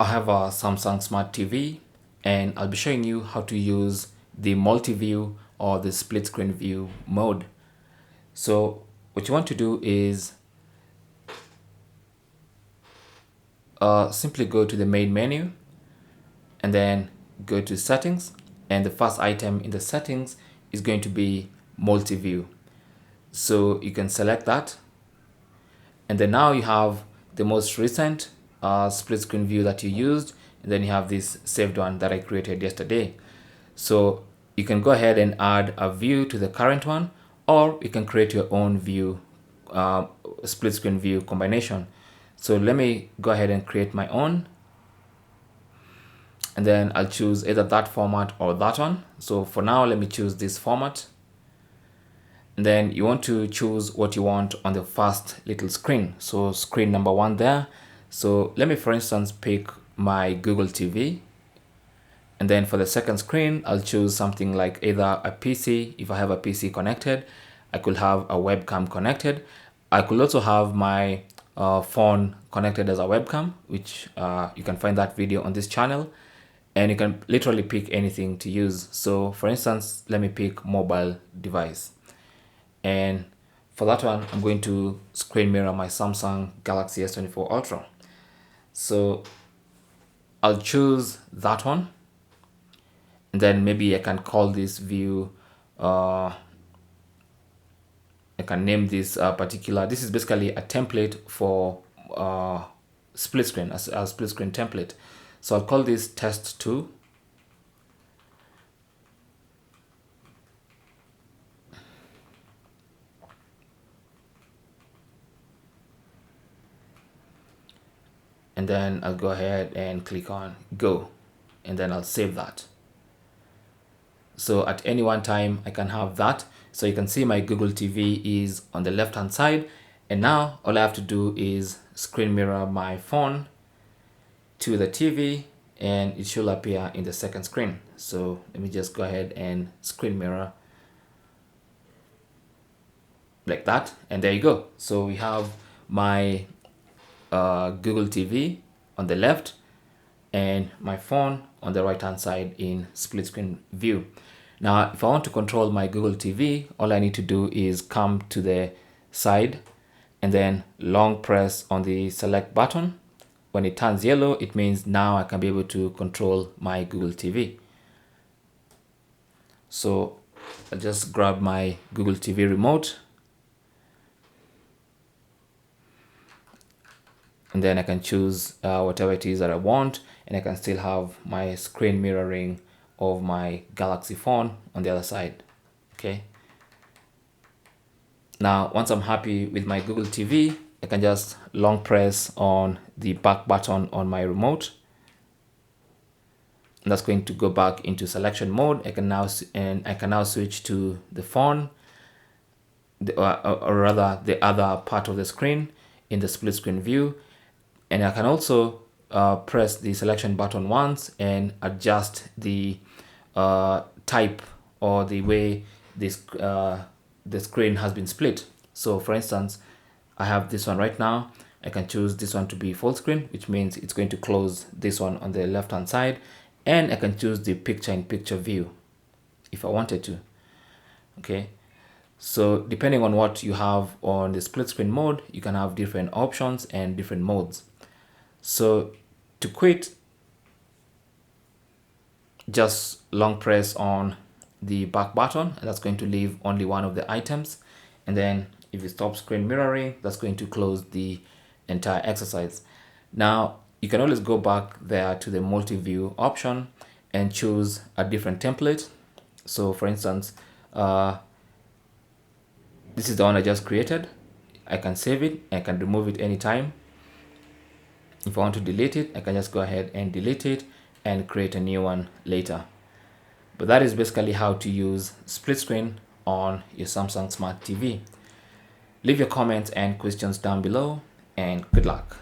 I have a Samsung Smart TV and I'll be showing you how to use the multi-view or the split screen view mode. So what you want to do is simply go to the main menu and then go to settings, and the first item in the settings is going to be multi-view. So you can select that, and then now you have the most recent split screen view that you used, and then you have this saved one that I created yesterday. So you can go ahead and add a view to the current one, or you can create your own view, split screen view combination. So let me go ahead and create my own, and then I'll choose either that format or that one. So for now, let me choose this format. And then you want to choose what you want on the first little screen. So screen number 1 there. So let me, for instance, pick my Google TV. And then for the second screen, I'll choose something like either a PC. If I have a PC connected, I could have a webcam connected. I could also have my phone connected as a webcam, which you can find that video on this channel. And you can literally pick anything to use. So for instance, let me pick mobile device. And for that one, I'm going to screen mirror my Samsung Galaxy S24 Ultra. So I'll choose that one. And then maybe I can call this view, I can name this particular, this is basically a template for split screen, a split screen template. So I'll call this test 2. And then I'll go ahead and click on go, and then I'll save that. So at any one time I can have that. So you can see my Google TV is on the left hand side, and now all I have to do is screen mirror my phone to the TV, and it should appear in the second screen. So let me just go ahead and screen mirror like that, and there you go. So we have my Google TV on the left and my phone on the right hand side in split screen view. Now if I want to control my Google TV, all I need to do is come to the side and then long press on the select button. When it turns yellow, it means now I can be able to control my Google TV. So I'll just grab my Google TV remote, and then I can choose whatever it is that I want, and I can still have my screen mirroring of my Galaxy phone on the other side. Okay. Now, once I'm happy with my Google TV, I can just long press on the back button on my remote. And that's going to go back into selection mode. I can now switch to the phone, or rather the other part of the screen in the split screen view. And I can also press the selection button once and adjust the type or the way this the screen has been split. So for instance, I have this one right now. I can choose this one to be full screen, which means it's going to close this one on the left hand side, and I can choose the picture-in-picture view if I wanted to. Okay, so depending on what you have on the split screen mode, you can have different options and different modes. So to quit, just long press on the back button, and that's going to leave only one of the items. And then if you stop screen mirroring, that's going to close the entire exercise. Now you can always go back there to the multi-view option and choose a different template. So for instance, this is the one I just created. I can save it, I can remove it anytime. If I want to delete it, I can just go ahead and delete it and create a new one later. But that is basically how to use split screen on your Samsung Smart TV. Leave your comments and questions down below, and good luck.